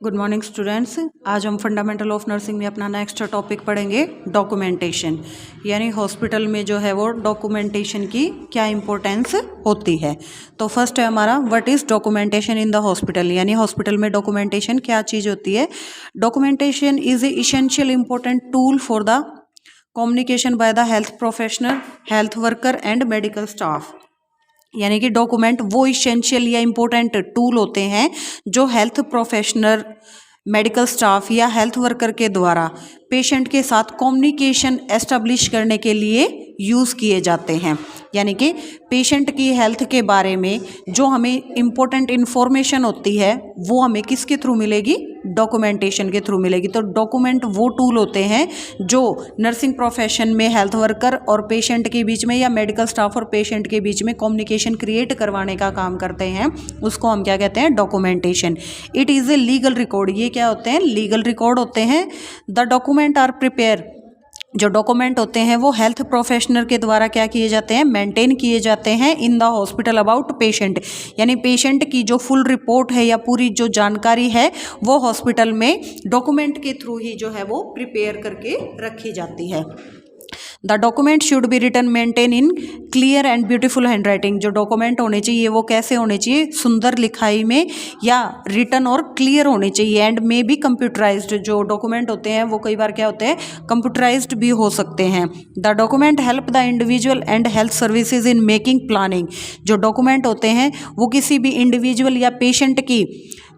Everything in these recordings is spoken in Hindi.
Good morning students. आज हम फंडामेंटल ऑफ नर्सिंग में अपना नेक्स्ट टॉपिक पढ़ेंगे डॉक्यूमेंटेशन, यानी हॉस्पिटल में जो है वो डॉक्यूमेंटेशन की क्या इंपॉर्टेंस होती है। तो फर्स्ट है हमारा what is documentation in the hospital, यानी हॉस्पिटल में डॉक्यूमेंटेशन क्या चीज़ होती है। Documentation is a essential important tool for the communication bye the health professional, health worker and medical staff. यानी कि डॉक्यूमेंट वो इसेंशियल या इम्पोर्टेंट टूल होते हैं जो हेल्थ प्रोफेशनल, मेडिकल स्टाफ या हेल्थ वर्कर के द्वारा पेशेंट के साथ कम्युनिकेशन एस्टेब्लिश करने के लिए यूज़ किए जाते हैं। यानी कि पेशेंट की हेल्थ के बारे में जो हमें इम्पोर्टेंट इन्फॉर्मेशन होती है वो हमें किसके थ्रू मिलेगी, डॉक्यूमेंटेशन के थ्रू मिलेगी। तो डॉक्यूमेंट वो टूल होते हैं जो नर्सिंग प्रोफेशन में हेल्थ वर्कर और पेशेंट के बीच में या मेडिकल स्टाफ और पेशेंट के बीच में कम्युनिकेशन क्रिएट करवाने का काम करते हैं, उसको हम क्या कहते हैं, documentation. It is a legal record. ये क्या होते हैं, लीगल रिकॉर्ड होते हैं। द डॉक्यूमेंट आर प्रिपेयर, जो डॉक्यूमेंट होते हैं वो हेल्थ प्रोफेशनल के द्वारा क्या किए जाते हैं, मेंटेन किए जाते हैं in the hospital about patient. यानी पेशेंट की जो फुल रिपोर्ट है या पूरी जो जानकारी है वो हॉस्पिटल में डॉक्यूमेंट के थ्रू ही जो है वो प्रिपेयर करके रखी जाती है। The document should be written maintain in clear and beautiful hand writing. जो डॉक्यूमेंट होने चाहिए वो कैसे होने चाहिए, सुंदर लिखाई में या रिटन और क्लियर होने चाहिए। एंड मे बी कंप्यूटराइज्ड, जो डॉक्यूमेंट होते हैं वो कई बार क्या होते हैं, कंप्यूटराइज्ड भी हो सकते हैं। The document help the individual and health services in making planning. जो डॉक्यूमेंट होते हैं वो किसी भी इंडिविजुअल या पेशेंट की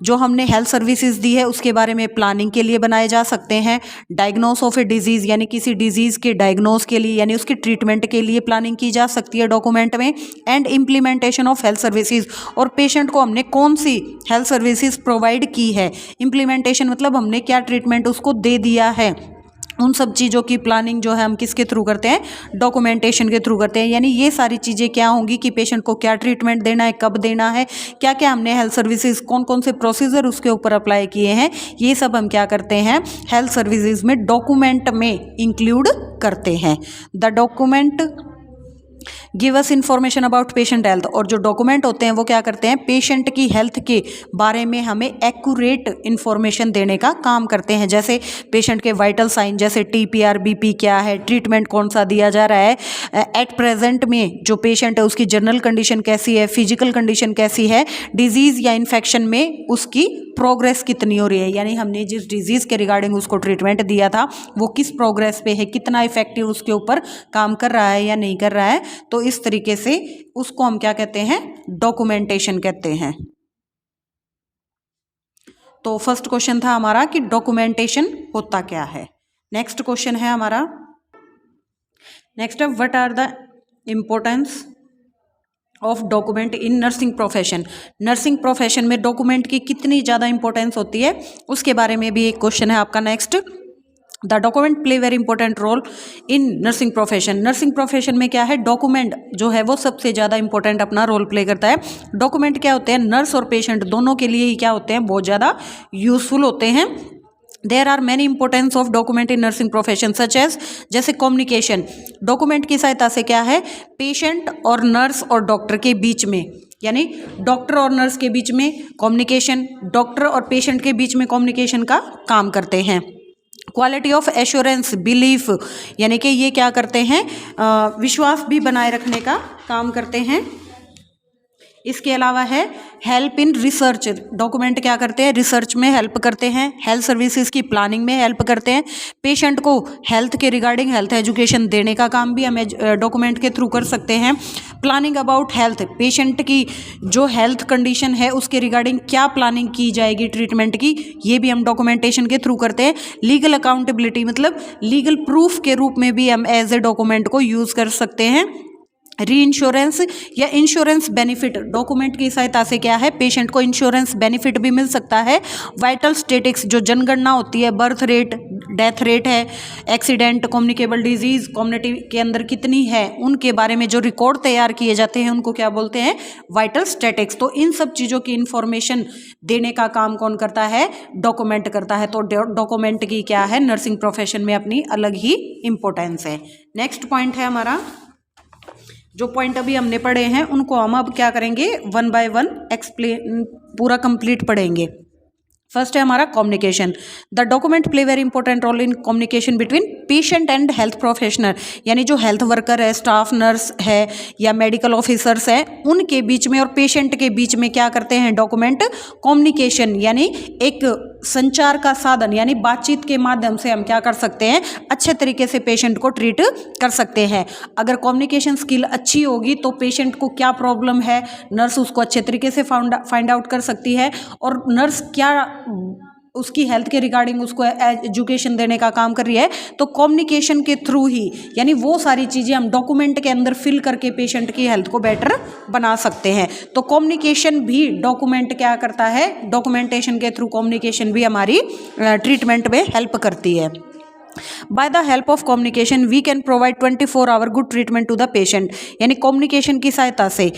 जो हमने हेल्थ सर्विसेज दी है उसके बारे में प्लानिंग के लिए बनाए जा सकते हैं। डायग्नोस ऑफ ए डिजीज़, यानी किसी डिजीज़ के डायग्नोस के लिए यानी उसकी ट्रीटमेंट के लिए प्लानिंग की जा सकती है डॉक्यूमेंट में। And implementation of health services, और पेशेंट को हमने कौन सी हेल्थ सर्विसेज प्रोवाइड की है। इम्प्लीमेंटेशन मतलब हमने क्या ट्रीटमेंट उसको दे दिया है। उन सब चीज़ों की प्लानिंग जो है हम किसके थ्रू करते हैं, डॉक्यूमेंटेशन के थ्रू करते हैं। यानी ये सारी चीज़ें क्या होंगी कि पेशेंट को क्या ट्रीटमेंट देना है, कब देना है, क्या क्या हमने हेल्थ सर्विसेज, कौन कौन से प्रोसीजर उसके ऊपर अप्लाई किए हैं, ये सब हम क्या करते हैं, हेल्थ सर्विसेज में डॉक्यूमेंट में इंक्लूड करते हैं। The document give us information about patient health, और जो डॉक्यूमेंट होते हैं वो क्या करते हैं, पेशेंट की हेल्थ के बारे में हमें एक्यूरेट इंफॉर्मेशन देने का काम करते हैं। जैसे पेशेंट के वाइटल साइन, जैसे टीपीआर, बीपी क्या है, ट्रीटमेंट कौन सा दिया जा रहा है, एट प्रेजेंट में जो पेशेंट है उसकी जनरल कंडीशन कैसी है, फिजिकल कंडीशन कैसी है, डिजीज़ या इन्फेक्शन में उसकी प्रोग्रेस कितनी हो रही है। यानी हमने जिस डिजीज़ के रिगार्डिंग उसको ट्रीटमेंट दिया था वो किस प्रोग्रेस पे है, कितना इफेक्टिव उसके ऊपर काम कर रहा है या नहीं कर रहा है। तो इस तरीके से उसको हम क्या कहते हैं, डॉक्यूमेंटेशन कहते हैं। तो फर्स्ट क्वेश्चन था हमारा कि डॉक्यूमेंटेशन होता क्या है। नेक्स्ट क्वेश्चन है हमारा, next what are the importance of document in nursing profession. Nursing profession में डॉक्यूमेंट की कितनी ज़्यादा इंपॉर्टेंस होती है उसके बारे में भी एक क्वेश्चन है आपका। Next, the document play very important role in nursing profession. Nursing profession में क्या है, डॉक्यूमेंट जो है वो सबसे ज़्यादा इंपॉर्टेंट अपना रोल प्ले करता है। डॉक्यूमेंट क्या होते हैं, नर्स और पेशेंट दोनों के लिए ही क्या होते हैं, बहुत ज़्यादा यूजफुल होते हैं। There are many importance of document in nursing profession such as, जैसे कम्युनिकेशन। डॉक्यूमेंट की सहायता से क्या है, पेशेंट और नर्स और डॉक्टर के बीच में, यानी डॉक्टर और नर्स के बीच में कम्युनिकेशन, डॉक्टर और पेशेंट के बीच में कम्युनिकेशन का काम करते हैं। क्वालिटी ऑफ एश्योरेंस, बिलीफ, यानी कि ये क्या करते हैं, विश्वास भी बनाए रखने का काम करते हैं। इसके अलावा है हेल्प इन रिसर्च। डॉक्यूमेंट क्या करते हैं, रिसर्च में हेल्प करते हैं, हेल्थ सर्विसेज की प्लानिंग में हेल्प करते हैं। पेशेंट को हेल्थ के रिगार्डिंग हेल्थ एजुकेशन देने का काम भी हम डॉक्यूमेंट के थ्रू कर सकते हैं। प्लानिंग अबाउट हेल्थ, पेशेंट की जो हेल्थ कंडीशन है उसके रिगार्डिंग क्या प्लानिंग की जाएगी ट्रीटमेंट की, ये भी हम डॉक्यूमेंटेशन के थ्रू करते हैं। लीगल अकाउंटेबिलिटी, मतलब लीगल प्रूफ के रूप में भी हम एज ए डॉक्यूमेंट को यूज़ कर सकते हैं। री इंश्योरेंस या इंश्योरेंस बेनिफिट, डॉक्यूमेंट की सहायता से क्या है, पेशेंट को इंश्योरेंस बेनिफिट भी मिल सकता है। वाइटल स्टेटिक्स, जो जनगणना होती है, बर्थ रेट, डेथ रेट है, एक्सीडेंट, कम्युनिकेबल डिजीज़ कम्युनिटी के अंदर कितनी है, उनके बारे में जो रिकॉर्ड तैयार किए जाते हैं उनको क्या बोलते हैं, वाइटल स्टेटिक्स। तो इन सब चीज़ों की इंफॉर्मेशन देने का काम कौन करता है, डॉक्यूमेंट करता है। तो डॉक्यूमेंट की क्या है, नर्सिंग प्रोफेशन में अपनी अलग ही इंपॉर्टेंस है। नेक्स्ट पॉइंट है हमारा, जो पॉइंट अभी हमने पढ़े हैं उनको हम अब क्या करेंगे, वन बाय वन एक्सप्लेन, पूरा कंप्लीट पढ़ेंगे। फर्स्ट है हमारा communication. The document play very important role in communication between patient and health professional, यानी जो हेल्थ वर्कर है, स्टाफ नर्स है या मेडिकल ऑफिसर्स हैं, उनके बीच में और पेशेंट के बीच में क्या करते हैं डॉक्यूमेंट, कम्युनिकेशन, यानी एक संचार का साधन, यानी बातचीत के माध्यम से हम क्या कर सकते हैं, अच्छे तरीके से पेशेंट को ट्रीट कर सकते हैं। अगर कम्युनिकेशन स्किल अच्छी होगी तो पेशेंट को क्या प्रॉब्लम है, नर्स उसको अच्छे तरीके से फाइंड आउट कर सकती है, और नर्स क्या उसकी हेल्थ के रिगार्डिंग उसको एजुकेशन देने का काम कर रही है, तो कम्युनिकेशन के थ्रू ही, यानी वो सारी चीज़ें हम डॉक्यूमेंट के अंदर फिल करके पेशेंट की हेल्थ को बेटर बना सकते हैं। तो कम्युनिकेशन भी डॉक्यूमेंट क्या करता है, डॉक्यूमेंटेशन के थ्रू कम्युनिकेशन भी हमारी ट्रीटमेंट में हेल्प करती है। By the help of communication we can provide 24 hour good treatment to the patient, यानी कम्युनिकेशन की सहायता से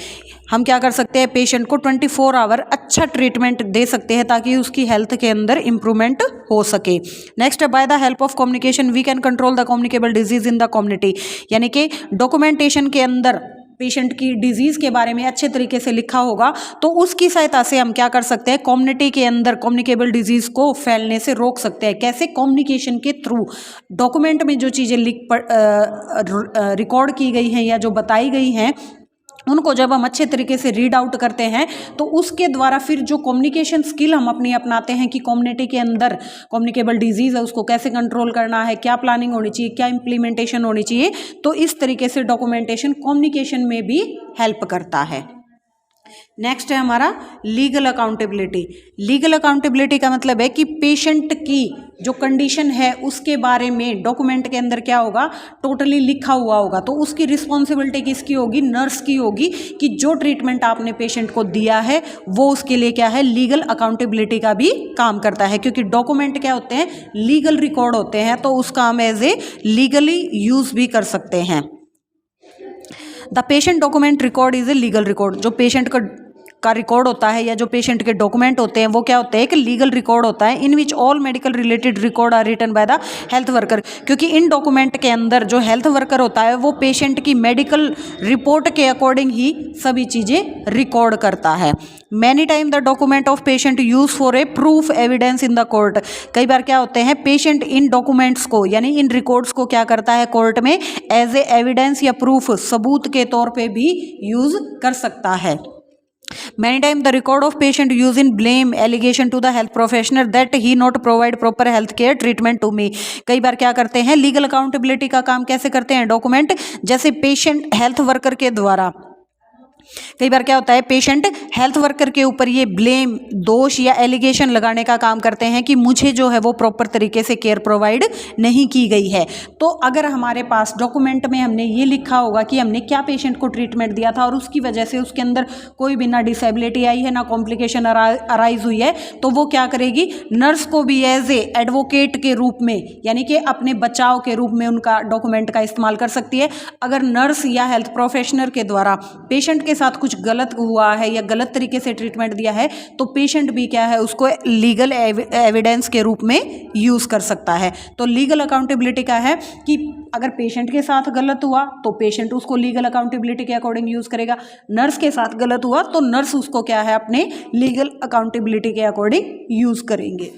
हम क्या कर सकते हैं, पेशेंट को 24 आवर अच्छा ट्रीटमेंट दे सकते हैं ताकि उसकी हेल्थ के अंदर इंप्रूवमेंट हो सके। Next, by the help of communication we can control the communicable disease in the community, यानी कि डॉक्यूमेंटेशन के अंदर पेशेंट की डिजीज़ के बारे में अच्छे तरीके से लिखा होगा तो उसकी सहायता से हम क्या कर सकते हैं, कम्युनिटी के अंदर कम्युनिकेबल डिजीज़ को फैलने से रोक सकते हैं। कैसे, कम्युनिकेशन के थ्रू। डॉक्यूमेंट में जो चीज़ें रिकॉर्ड की गई हैं या जो बताई गई हैं उनको जब हम अच्छे तरीके से रीड आउट करते हैं तो उसके द्वारा फिर जो कम्युनिकेशन स्किल हम अपनी अपनाते हैं कि कम्युनिटी के अंदर कम्युनिकेबल डिजीज़ है उसको कैसे कंट्रोल करना है, क्या प्लानिंग होनी चाहिए, क्या इम्प्लीमेंटेशन होनी चाहिए, तो इस तरीके से डॉक्यूमेंटेशन कम्युनिकेशन में भी हेल्प करता है। नेक्स्ट है हमारा लीगल अकाउंटेबिलिटी। लीगल अकाउंटेबिलिटी का मतलब है कि पेशेंट की जो कंडीशन है उसके बारे में डॉक्यूमेंट के अंदर क्या होगा, टोटली लिखा हुआ होगा, तो उसकी रिस्पॉन्सिबिलिटी किसकी होगी, नर्स की होगी कि जो ट्रीटमेंट आपने पेशेंट को दिया है वो उसके लिए क्या है, लीगल अकाउंटेबिलिटी का भी काम करता है, क्योंकि डॉक्यूमेंट क्या होते हैं, लीगल रिकॉर्ड होते हैं, तो उसका हम एज ए लीगली यूज़ भी कर सकते हैं। The patient document record is a legal record. जो पेशेंट का रिकॉर्ड होता है या जो पेशेंट के डॉक्यूमेंट होते हैं वो क्या होते हैं, कि लीगल रिकॉर्ड होता है, in which all medical related record are written by the health worker, क्योंकि इन डॉक्यूमेंट के अंदर जो हेल्थ वर्कर होता है वो पेशेंट की मेडिकल रिपोर्ट के अकॉर्डिंग ही सभी चीज़ें रिकॉर्ड करता है। Many time the document of patient use for a proof evidence in the court. कई बार क्या होते हैं, पेशेंट इन डॉक्यूमेंट्स को यानी इन रिकॉर्ड्स को क्या करता है, कोर्ट में एज ए एविडेंस या प्रूफ, सबूत के तौर पे भी यूज कर सकता है। Many times the record of patient use in blame allegation to the health professional that he not provide proper health care treatment to me। कई बार क्या करते हैं, लीगल अकाउंटेबिलिटी का काम कैसे करते हैं डॉक्यूमेंट, जैसे पेशेंट हेल्थ वर्कर के द्वारा कई बार क्या होता है, पेशेंट हेल्थ वर्कर के ऊपर ये ब्लेम, दोष या एलिगेशन लगाने का काम करते हैं कि मुझे जो है वो प्रॉपर तरीके से केयर प्रोवाइड नहीं की गई है। तो अगर हमारे पास डॉक्यूमेंट में हमने ये लिखा होगा कि हमने क्या पेशेंट को ट्रीटमेंट दिया था और उसकी वजह से उसके अंदर कोई भी ना डिसेबिलिटी आई है ना कॉम्प्लिकेशन अराइज हुई है, तो वो क्या करेगी, नर्स को भी एज ए एडवोकेट के रूप में यानी कि अपने बचाव के रूप में उनका डॉक्यूमेंट का इस्तेमाल कर सकती है। अगर नर्स या हेल्थ प्रोफेशनल के द्वारा पेशेंट के साथ कुछ गलत हुआ है या गलत तरीके से ट्रीटमेंट दिया है तो पेशेंट भी क्या है, उसको लीगल एविडेंस के रूप में यूज़ कर सकता है। तो लीगल अकाउंटेबिलिटी का है कि अगर पेशेंट के साथ गलत हुआ तो पेशेंट उसको लीगल अकाउंटेबिलिटी के अकॉर्डिंग यूज़ करेगा, नर्स के साथ गलत हुआ तो नर्स उसको क्या है, अपने लीगल अकाउंटेबिलिटी के अकॉर्डिंग यूज़ करेंगे।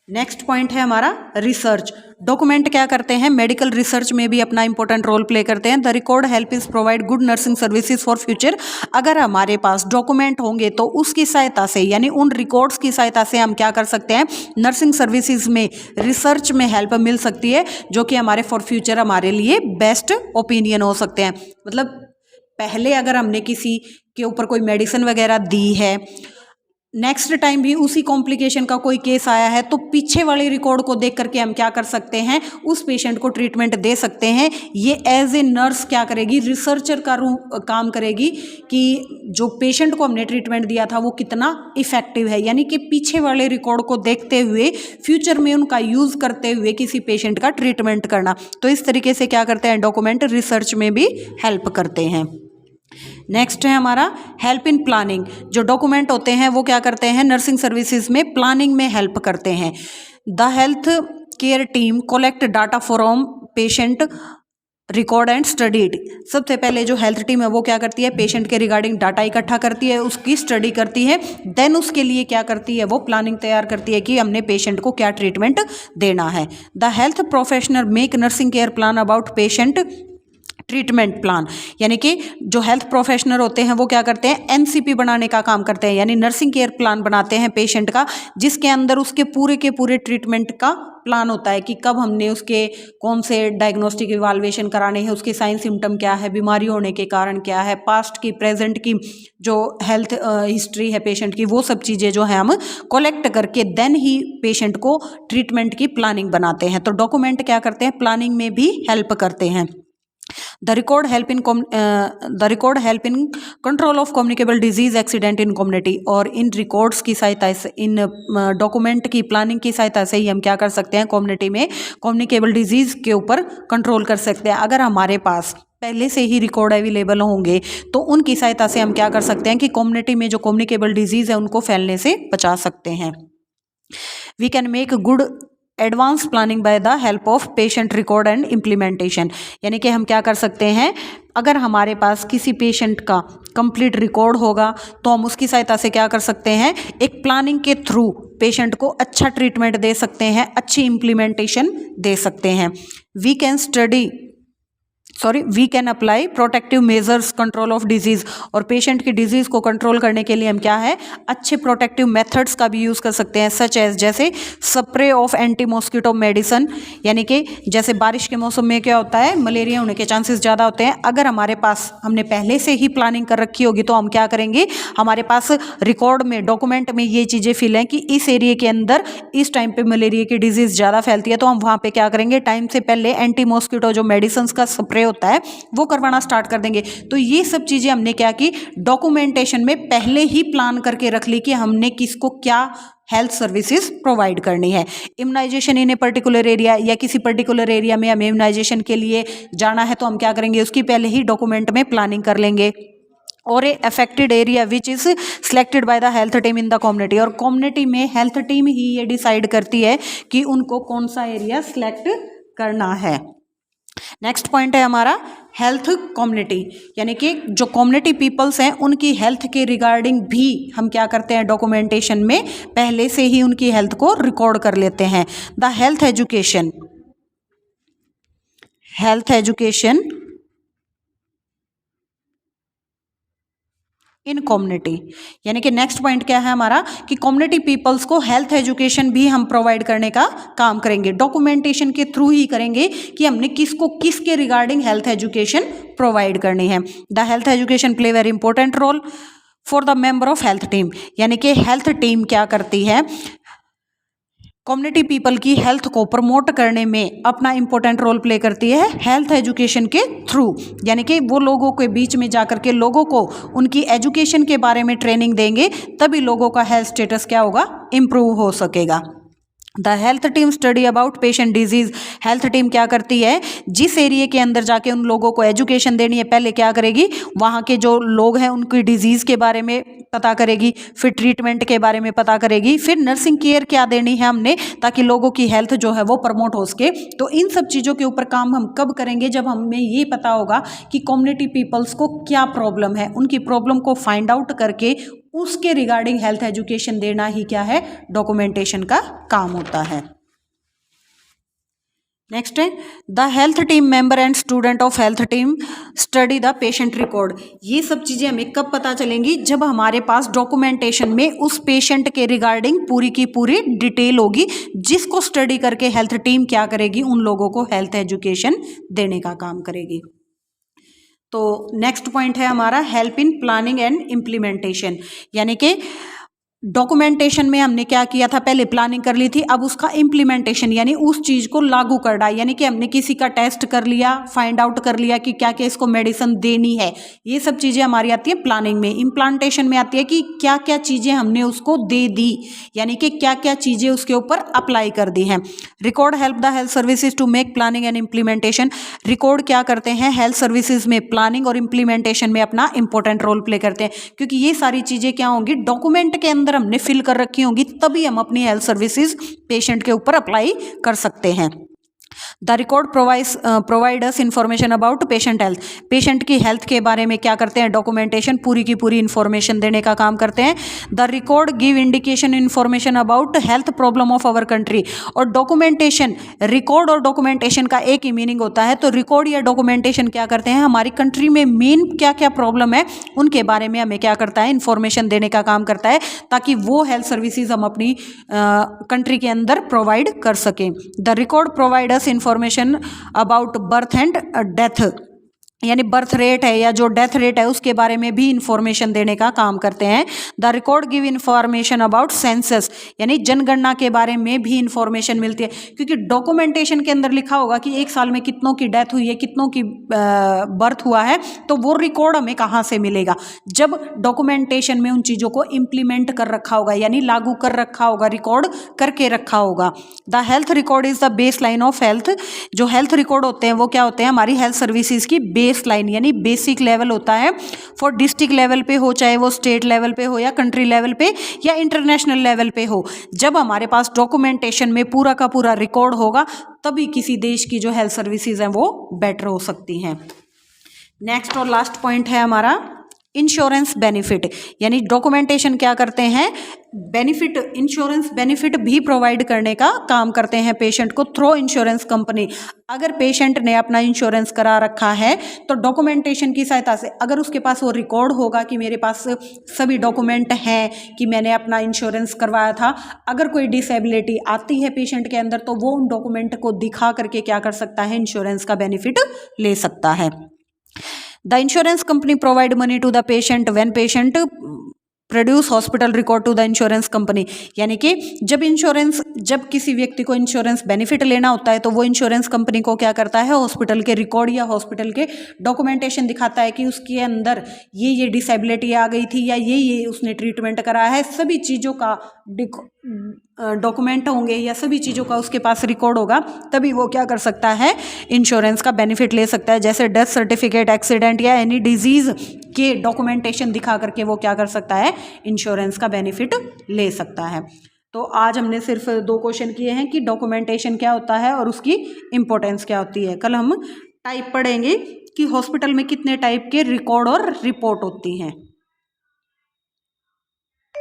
नेक्स्ट पॉइंट है हमारा रिसर्च। डॉक्यूमेंट क्या करते हैं, मेडिकल रिसर्च में भी अपना इंपॉर्टेंट रोल प्ले करते हैं। The record help is provide good nursing services for future. अगर हमारे पास डॉक्यूमेंट होंगे तो उसकी सहायता से यानी उन रिकॉर्ड्स की सहायता से हम क्या कर सकते हैं, नर्सिंग सर्विसेज में रिसर्च में हेल्प मिल सकती है, जो कि हमारे फॉर फ्यूचर हमारे लिए बेस्ट ओपिनियन हो सकते हैं। मतलब पहले अगर हमने किसी के ऊपर कोई मेडिसिन वगैरह दी है, नेक्स्ट टाइम भी उसी कॉम्प्लिकेशन का कोई केस आया है तो पीछे वाले रिकॉर्ड को देख करके हम क्या कर सकते हैं, उस पेशेंट को ट्रीटमेंट दे सकते हैं। ये एज ए नर्स क्या करेगी, रिसर्चर का काम करेगी कि जो पेशेंट को हमने ट्रीटमेंट दिया था वो कितना इफेक्टिव है, यानी कि पीछे वाले रिकॉर्ड को देखते हुए फ्यूचर में उनका यूज़ करते हुए किसी पेशेंट का ट्रीटमेंट करना। तो इस तरीके से क्या करते हैं, डॉक्यूमेंट रिसर्च में भी हेल्प करते हैं। नेक्स्ट है हमारा हेल्प इन प्लानिंग। जो डॉक्यूमेंट होते हैं वो क्या करते हैं, नर्सिंग सर्विसेज में प्लानिंग में हेल्प करते हैं। The health care team collect data from patient record and studied. सबसे पहले जो हेल्थ टीम है वो क्या करती है, पेशेंट के रिगार्डिंग डाटा इकट्ठा करती है, उसकी स्टडी करती है, देन उसके लिए क्या करती है, वो प्लानिंग तैयार करती है कि हमने पेशेंट को क्या ट्रीटमेंट देना है। The health professional make nursing care plan about patient treatment plan, यानी कि जो हेल्थ प्रोफेशनल होते हैं वो क्या करते हैं, एनसीपी बनाने का काम करते हैं, यानी नर्सिंग केयर प्लान बनाते हैं पेशेंट का, जिसके अंदर उसके पूरे के पूरे ट्रीटमेंट का प्लान होता है कि कब हमने उसके कौन से डायग्नोस्टिक इवाल्युएशन कराने हैं, उसके साइन सिम्टम क्या है, बीमारी होने के कारण क्या है, पास्ट की प्रेजेंट की जो हेल्थ हिस्ट्री है पेशेंट की, वो सब चीज़ें जो है हम कलेक्ट करके देन ही पेशेंट को ट्रीटमेंट की प्लानिंग बनाते हैं। तो डॉक्यूमेंट क्या करते हैं, प्लानिंग में भी हेल्प करते हैं। The record help in control of communicable disease accident in community, और इन रिकॉर्ड्स की सहायता से, इन डॉक्यूमेंट की प्लानिंग की सहायता से ही हम क्या कर सकते हैं, कम्युनिटी में कम्युनिकेबल डिजीज़ के ऊपर कंट्रोल कर सकते हैं। अगर हमारे पास पहले से ही रिकॉर्ड अवेलेबल होंगे तो उनकी सहायता से हम क्या कर सकते हैं कि कम्युनिटी में जो कम्युनिकेबल डिजीज़ है उनको फैलने से बचा सकते हैं। We can make good advance planning by the help of patient record and implementation, यानी कि हम क्या कर सकते हैं, अगर हमारे पास किसी पेशेंट का कंप्लीट रिकॉर्ड होगा तो हम उसकी सहायता से क्या कर सकते हैं, एक प्लानिंग के थ्रू पेशेंट को अच्छा ट्रीटमेंट दे सकते हैं, अच्छी इम्प्लीमेंटेशन दे सकते हैं। We can apply protective measures control of disease, और पेशेंट की डिजीज़ को कंट्रोल करने के लिए हम क्या है, अच्छे प्रोटेक्टिव मेथड्स का भी यूज़ कर सकते हैं, सच एज जैसे spray of anti mosquito medicine, यानी कि जैसे बारिश के मौसम में क्या होता है, मलेरिया होने के चांसेस ज़्यादा होते हैं। अगर हमारे पास हमने पहले से ही प्लानिंग कर रखी होगी तो हम क्या करेंगे, हमारे पास रिकॉर्ड में डॉक्यूमेंट में ये चीज़ें फिल हैं कि इस एरिया के अंदर इस टाइम पे मलेरिया की डिजीज़ ज़्यादा फैलती है, तो हम वहाँ पे क्या करेंगे, टाइम से पहले एंटी मॉस्किटो जो मेडिसिन का स्प्रे होता है वो करवाना स्टार्ट कर देंगे। तो ये सब चीजें हमने क्या की, डॉक्यूमेंटेशन में पहले ही प्लान करके रख ली कि हमने किसको क्या हेल्थ सर्विसेज प्रोवाइड करनी है। Immunization in a particular area, या किसी पर्टिकुलर एरिया में हमें इम्यूनाइजेशन के लिए जाना है तो हम क्या करेंगे, उसकी पहले ही डॉक्यूमेंट में प्लानिंग कर लेंगे। और a affected area which is selected by the health team in the community, और कम्युनिटी में हेल्थ टीम ही ये डिसाइड करती है कि उनको कौन सा एरिया सिलेक्ट करना है। नेक्स्ट पॉइंट है हमारा हेल्थ कम्युनिटी, यानी कि जो कम्युनिटी पीपल्स हैं उनकी हेल्थ के रिगार्डिंग भी हम क्या करते हैं, डॉक्यूमेंटेशन में पहले से ही उनकी हेल्थ को रिकॉर्ड कर लेते हैं। The health education in community, यानी कि नेक्स्ट पॉइंट क्या है हमारा कि कम्युनिटी पीपल्स को हेल्थ एजुकेशन भी हम प्रोवाइड करने का काम करेंगे, डॉक्यूमेंटेशन के थ्रू ही करेंगे कि हमने किसको किसके रिगार्डिंग हेल्थ एजुकेशन प्रोवाइड करनी है। The health education play very important role for the member of health team, यानी कि हेल्थ टीम क्या करती है, कम्युनिटी पीपल की हेल्थ को प्रमोट करने में अपना इंपॉर्टेंट रोल प्ले करती है हेल्थ एजुकेशन के थ्रू, यानी कि वो लोगों के बीच में जाकर के लोगों को उनकी एजुकेशन के बारे में ट्रेनिंग देंगे, तभी लोगों का हेल्थ स्टेटस क्या होगा, इम्प्रूव हो सकेगा। The health team study about patient disease, health team क्या करती है, जिस एरिया के अंदर जाके उन लोगों को एजुकेशन देनी है, पहले क्या करेगी, वहाँ के जो लोग हैं उनकी डिजीज़ के बारे में पता करेगी, फिर ट्रीटमेंट के बारे में पता करेगी, फिर नर्सिंग केयर क्या देनी है हमने ताकि लोगों की हेल्थ जो है वो प्रमोट हो सके। तो इन सब चीज़ों के ऊपर काम हम कब करेंगे, जब हमें ये पता होगा कि कम्युनिटी पीपल्स को क्या प्रॉब्लम है, उनकी प्रॉब्लम को फाइंड आउट करके उसके रिगार्डिंग हेल्थ एजुकेशन देना ही क्या है, डॉक्यूमेंटेशन का काम होता है। नेक्स्ट है the health team member and student of health team study the patient record. ये सब चीज़ें हमें कब पता चलेंगी, जब हमारे पास डॉक्यूमेंटेशन में उस पेशेंट के रिगार्डिंग पूरी की पूरी डिटेल होगी, जिसको स्टडी करके हेल्थ टीम क्या करेगी, उन लोगों को हेल्थ एजुकेशन देने का काम करेगी। तो नेक्स्ट पॉइंट है हमारा help in planning and implementation, यानी कि डॉक्यूमेंटेशन में हमने क्या किया था, पहले प्लानिंग कर ली थी, अब उसका इम्प्लीमेंटेशन यानी उस चीज़ को लागू कर डाला, यानी कि हमने किसी का टेस्ट कर लिया, फाइंड आउट कर लिया कि क्या क्या इसको मेडिसिन देनी है, ये सब चीज़ें हमारी आती है प्लानिंग में। इम्प्लांटेशन में आती है कि क्या क्या चीज़ें हमने उसको दे दी, यानी कि क्या क्या चीज़ें उसके ऊपर अप्लाई कर दी हैं। Record help the health services to make planning and implementation, record क्या करते हैं, हेल्थ सर्विसेज में प्लानिंग और इम्प्लीमेंटेशन में अपना इंपॉर्टेंट रोल प्ले करते हैं, क्योंकि ये सारी चीज़ें क्या होंगी, डॉक्यूमेंट के अंदर हमने फिल कर रखी होंगी, तभी हम अपनी हेल्थ सर्विसेज पेशेंट के ऊपर अप्लाई कर सकते हैं। The record provide us information about patient health, patient की हेल्थ के बारे में क्या करते हैं, डॉक्यूमेंटेशन पूरी की पूरी इंफॉर्मेशन देने का काम करते हैं। The record give indication information about health problem of our country, और डॉक्यूमेंटेशन, रिकॉर्ड और डॉक्यूमेंटेशन का एक ही मीनिंग होता है। तो रिकॉर्ड या डॉक्यूमेंटेशन क्या करते हैं, हमारी कंट्री में मेन क्या क्या प्रॉब्लम है उनके बारे में हमें क्या करता है, इंफॉर्मेशन देने का काम करता है, ताकि वो हेल्थ सर्विसेज हम अपनी कंट्री के अंदर प्रोवाइड कर सकें। The record provide us information about birth and death, यानी बर्थ रेट है या जो डेथ रेट है उसके बारे में भी इंफॉर्मेशन देने का काम करते हैं। The record give information about census, यानी जनगणना के बारे में भी इंफॉर्मेशन मिलती है, क्योंकि डॉक्यूमेंटेशन के अंदर लिखा होगा कि एक साल में कितनों की डेथ हुई है, कितनों की बर्थ हुआ है, तो वो रिकॉर्ड हमें कहाँ से मिलेगा, जब डॉक्यूमेंटेशन में उन चीज़ों को इम्प्लीमेंट कर रखा होगा, यानी लागू कर रखा होगा, रिकॉर्ड करके रखा होगा। The health record is the base line of health, जो हेल्थ रिकॉर्ड होते हैं वो क्या होते हैं, हमारी हेल्थ सर्विसेज की बेस लाइन, यानी बेसिक लेवल होता है। फॉर डिस्ट्रिक्ट लेवल पे हो, चाहे वो स्टेट लेवल पे हो या कंट्री लेवल पे या इंटरनेशनल लेवल पे हो, जब हमारे पास डॉक्यूमेंटेशन में पूरा का पूरा रिकॉर्ड होगा तभी किसी देश की जो हेल्थ सर्विसेज हैं वो बेटर हो सकती हैं। नेक्स्ट और लास्ट पॉइंट है हमारा इंश्योरेंस बेनिफिट, यानी डॉक्यूमेंटेशन क्या करते हैं, बेनिफिट, इंश्योरेंस बेनिफिट भी प्रोवाइड करने का काम करते हैं पेशेंट को थ्रू इंश्योरेंस कंपनी। अगर पेशेंट ने अपना इंश्योरेंस करा रखा है तो डॉक्यूमेंटेशन की सहायता से, अगर उसके पास वो रिकॉर्ड होगा कि मेरे पास सभी डॉक्यूमेंट हैं कि मैंने अपना इंश्योरेंस करवाया था, अगर कोई डिसेबिलिटी आती है पेशेंट के अंदर तो वो उन डॉक्यूमेंट को दिखा करके क्या कर सकता है, इंश्योरेंस का बेनिफिट ले सकता है। The insurance company provide money to the patient when patient produce hospital record to the insurance company, यानी कि जब किसी व्यक्ति को इंश्योरेंस बेनिफिट लेना होता है तो वो इंश्योरेंस कंपनी को क्या करता है, हॉस्पिटल के रिकॉर्ड या हॉस्पिटल के डॉक्यूमेंटेशन दिखाता है कि उसके अंदर ये डिसेबिलिटी आ गई थी या ये उसने ट्रीटमेंट कराया है, सभी चीज़ों का डॉक्यूमेंट होंगे या सभी चीज़ों का उसके पास रिकॉर्ड होगा, तभी वो क्या कर सकता है, इंश्योरेंस का बेनिफिट ले सकता है। जैसे डेथ सर्टिफिकेट, एक्सीडेंट या एनी डिजीज़ के डॉक्यूमेंटेशन दिखा करके वो क्या कर सकता है, इंश्योरेंस का बेनिफिट ले सकता है। तो आज हमने सिर्फ 2 क्वेश्चन किए हैं कि डॉक्यूमेंटेशन क्या होता है और उसकी इम्पोर्टेंस क्या होती है। कल हम टाइप पढ़ेंगे कि हॉस्पिटल में कितने टाइप के रिकॉर्ड और रिपोर्ट होती हैं।